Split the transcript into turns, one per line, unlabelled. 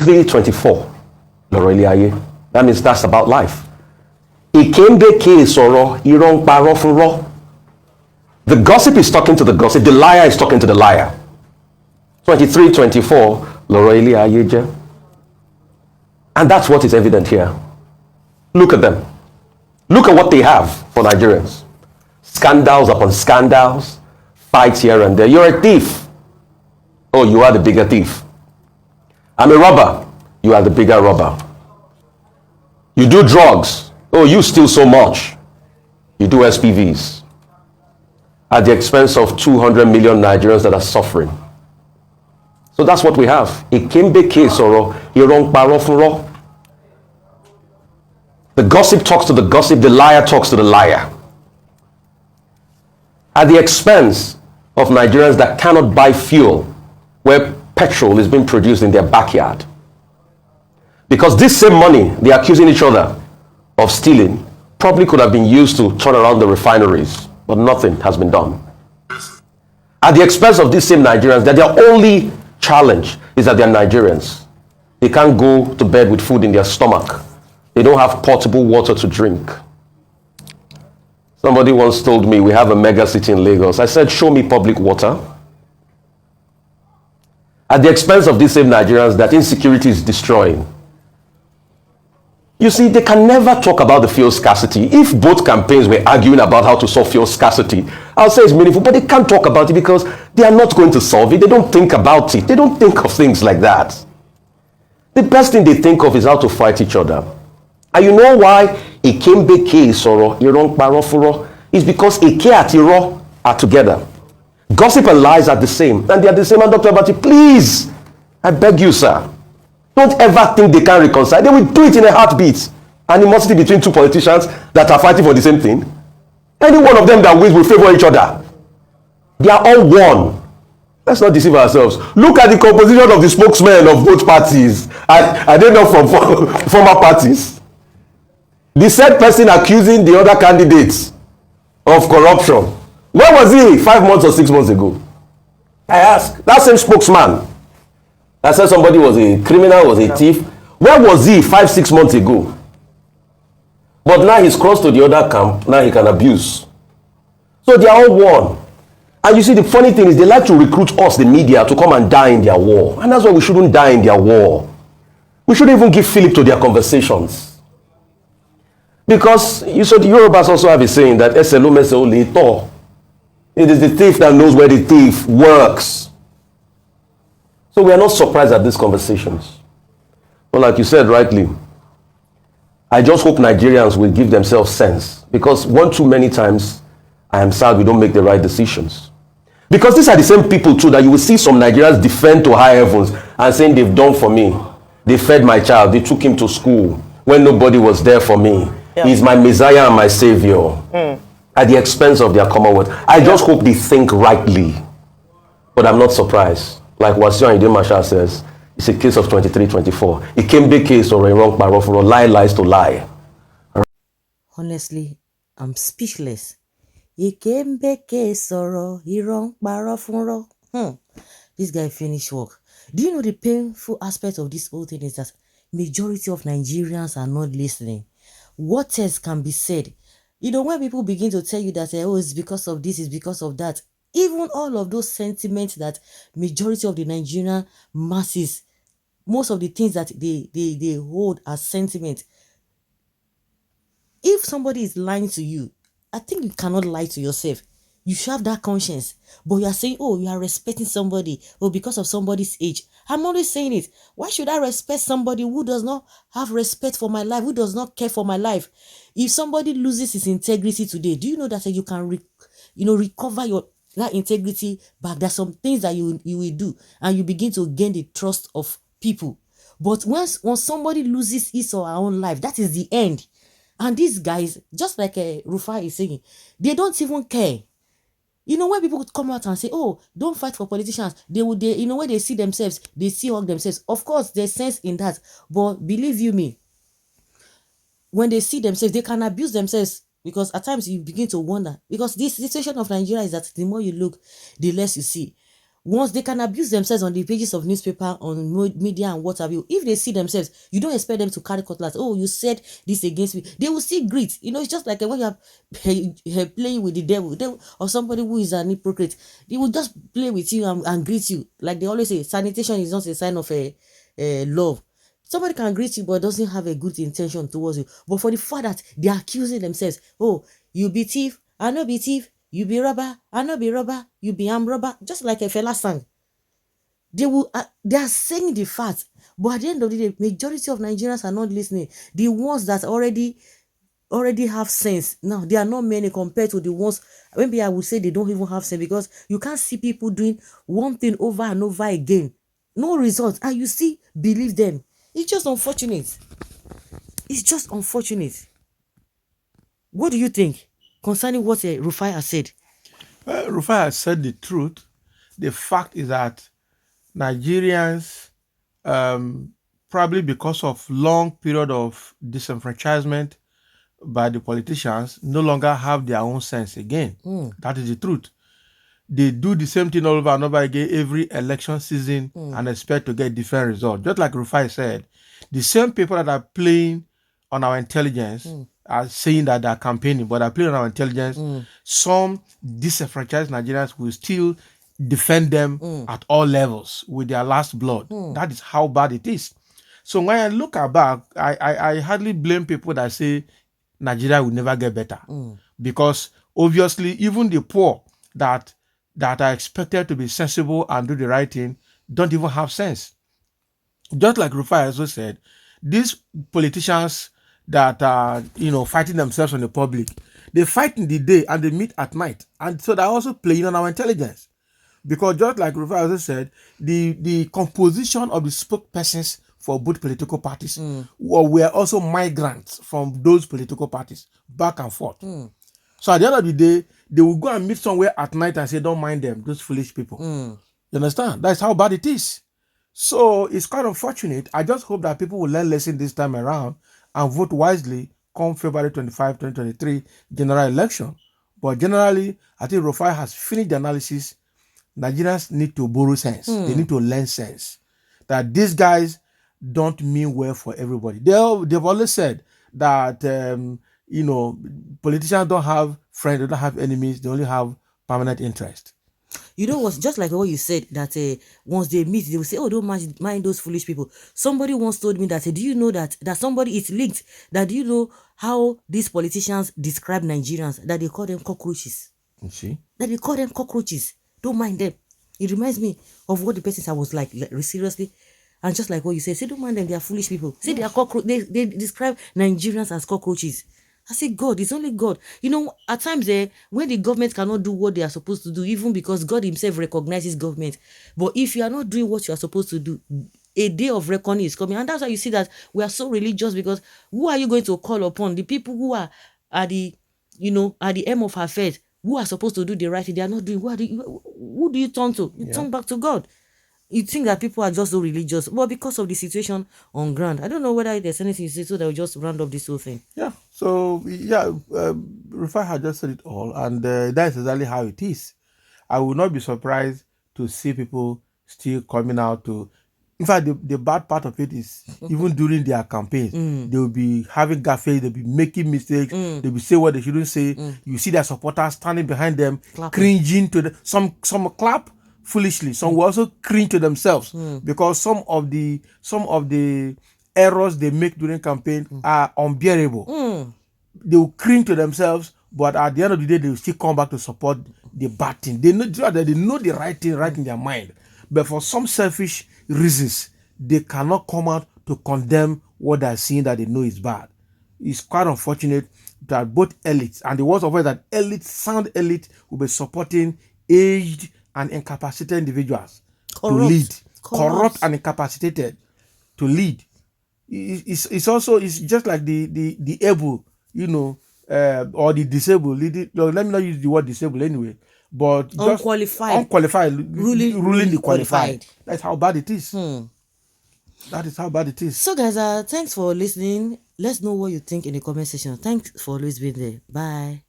23:24. That means that's about life. The gossip is talking to the gossip. The liar is talking to the liar. 23:24. And that's what is evident here. Look at them. Look at what they have for Nigerians. Scandals upon scandals, fights here and there. You're a thief. Oh, you are the bigger thief. I'm a robber. You are the bigger robber. You do drugs. Oh, you steal so much. You do SPVs. At the expense of 200 million Nigerians that are suffering. So that's what we have. Ikembe kesoro, irong parofuro. The gossip talks to the gossip, the liar talks to the liar. At the expense of Nigerians that cannot buy fuel where petrol is being produced in their backyard. Because this same money they're accusing each other of stealing probably could have been used to turn around the refineries, but nothing has been done. At the expense of these same Nigerians, that their only challenge is that they're Nigerians. They can't go to bed with food in their stomach. They don't have portable water to drink. Somebody once told me we have a mega city in Lagos. I said, show me public water. At the expense of these same Nigerians that insecurity is destroying. You see, they can never talk about the fuel scarcity. If both campaigns were arguing about how to solve fuel scarcity, I'll say it's meaningful, but they can't talk about it because they are not going to solve it. They don't think about it. They don't think of things like that. The best thing they think of is how to fight each other. And you know why Ikembe Ke Soro, Irong Parofuro, is because Ike and Iro are together. Gossip and lies are the same. And they are the same. And Dr. Abati, please, I beg you, sir, don't ever think they can reconcile. They will do it in a heartbeat. Animosity between two politicians that are fighting for the same thing. Any one of them that wins will favor each other. They are all one. Let's not deceive ourselves. Look at the composition of the spokesmen of both parties. I don't know from former parties. The said person accusing the other candidates of corruption. Where was he 5 months or 6 months ago? I ask. That same spokesman that said somebody was a criminal, was a thief. Where was he 5-6 months ago? But now he's crossed to the other camp. Now he can abuse. So they are all one. And you see, the funny thing is they like to recruit us, the media, to come and die in their war. And that's why we shouldn't die in their war. We shouldn't even give Philip to their conversations. Because you saw the Yorubas also have a saying that it is the thief that knows where the thief works. So we are not surprised at these conversations. But like you said rightly, I just hope Nigerians will give themselves sense. Because one too many times, I am sad we don't make the right decisions. Because these are the same people too that you will see some Nigerians defend to high heavens and saying they've done for me. They fed my child, they took him to school when nobody was there for me. Yeah. He's my Messiah and my Savior. At the expense of their commonwealth. I just hope they think rightly. But I'm not surprised. Like Wasiu Ayinde Marshal says, it's a case of 23-24. It can be a case or a wrong parole for a lie lies to lie.
Honestly, I'm speechless. Ikembe kesoro, irong parofuro. This guy finished work. Do you know the painful aspect of this whole thing is that majority of Nigerians are not listening. What else can be said? You know, when people begin to tell you that, oh, it's because of this, it's because of that, even all of those sentiments that majority of the Nigerian masses, most of the things that they hold as sentiment, if somebody is lying to you, I think you cannot lie to yourself. You should have that conscience. But you are saying, oh, you are respecting somebody, or because of somebody's age. I'm always saying it. Why should I respect somebody who does not have respect for my life, who does not care for my life? If somebody loses his integrity today, do you know that you can recover that integrity back? There's some things that you will do, and you begin to gain the trust of people. But once somebody loses his or her own life, that is the end. And these guys, just like Rufai is saying, they don't even care. You know, when people come out and say, oh, don't fight for politicians, when they see themselves, they see all themselves. Of course, there's sense in that. But believe you me, when they see themselves, they can abuse themselves. Because at times you begin to wonder. Because this situation of Nigeria is that the more you look, the less you see. once they can abuse themselves on the pages of newspaper, on media and what have you, if they see themselves, you don't expect them to carry cutlass. Oh, you said this against me. They will still greet. It's just like when you are playing with the devil, or somebody who is an hypocrite. They will just play with you and greet you. Like they always say, sanitation is not a sign of a love. Somebody can greet you but doesn't have a good intention towards you. But for the fact that they are accusing themselves, oh, you be thief, I no be thief, you be robber, I no be robber, you be armed robber, just like a fella sang. They are saying the facts, but at the end of the day, majority of Nigerians are not listening. The ones that already have sense now, they are not many compared to the ones, maybe I would say they don't even have sense, because you can't see people doing one thing over and over again, no results, and you still believe them. It's just unfortunate. What do you think concerning what Rufai has said?
Rufai has said the truth. The fact is that Nigerians, probably because of long period of disenfranchisement by the politicians, no longer have their own sense again. That is the truth. They do the same thing all over and over again every election season and expect to get different results. Just like Rufai said, the same people that are playing on our intelligence are saying that they're campaigning, but are playing on our intelligence. Some disenfranchised Nigerians will still defend them at all levels with their last blood. That is how bad it is. So when I look back, I hardly blame people that say Nigeria will never get better. Because obviously, even the poor that are expected to be sensible and do the right thing don't even have sense. Just like Rufai also said, these politicians that are fighting themselves in the public, they fight in the day and they meet at night, and so they're also playing on our intelligence. Because just like Rufai also said, the composition of the spokespersons for both political parties were also migrants from those political parties, back and forth. So at the end of the day, they will go and meet somewhere at night and say, don't mind them, those foolish people. You understand? That's how bad it is. So it's quite unfortunate. I just hope that people will learn lesson this time around and vote wisely come February 25, 2023 general election. But generally, I think Rufai has finished the analysis. Nigerians need to borrow sense. They need to learn sense. That these guys don't mean well for everybody. They've always said that politicians don't have friends, they don't have enemies, they only have permanent interest.
What's just like what you said, that once they meet, they will say, oh, don't mind those foolish people. Somebody once told me that, do you know that somebody is linked, that do you know how these politicians describe Nigerians, that they call them cockroaches?
You see?
That they call them cockroaches. Don't mind them. It reminds me of what the person said. I was like seriously. And just like what you said, say, don't mind them, they are foolish people. Say they are cockroaches. They describe Nigerians as cockroaches. I say, God, it's only God. At times when the government cannot do what they are supposed to do, even because God himself recognizes government. But if you are not doing what you are supposed to do, a day of reckoning is coming. And that's why you see that we are so religious, because who are you going to call upon? The people who are at the aim of our faith, who are supposed to do the right thing, they are not doing. Who do you turn to? You turn back to God. You think that people are just so religious, but because of the situation on ground, I don't know whether there's anything you say, so they'll just round up this whole thing.
Yeah. So Rufai had just said it all, and that's exactly how it is. I would not be surprised to see people still coming out to. In fact, the bad part of it is even during their campaigns, they will be having gaffes, they'll be making mistakes, they'll be saying what they shouldn't say. You see their supporters standing behind them, cringing to them. Some clap foolishly. Some will also cringe to themselves because some of the errors they make during campaign are unbearable. They will cringe to themselves, but at the end of the day, they will still come back to support the bad thing. They know the right thing right in their mind, but for some selfish reasons, they cannot come out to condemn what they're seeing that they know is bad. It's quite unfortunate that both elites, and the worst of it is that sound elite will be supporting aged and incapacitated individuals to lead. Corrupt and incapacitated to lead. It's just like the able, or the disabled. Let me not use the word disabled anyway. But just unqualified ruling the qualified. That's how bad it is. That is how bad it is.
So guys, thanks for listening. Let's know what you think in the comment section. Thanks for always being there. Bye.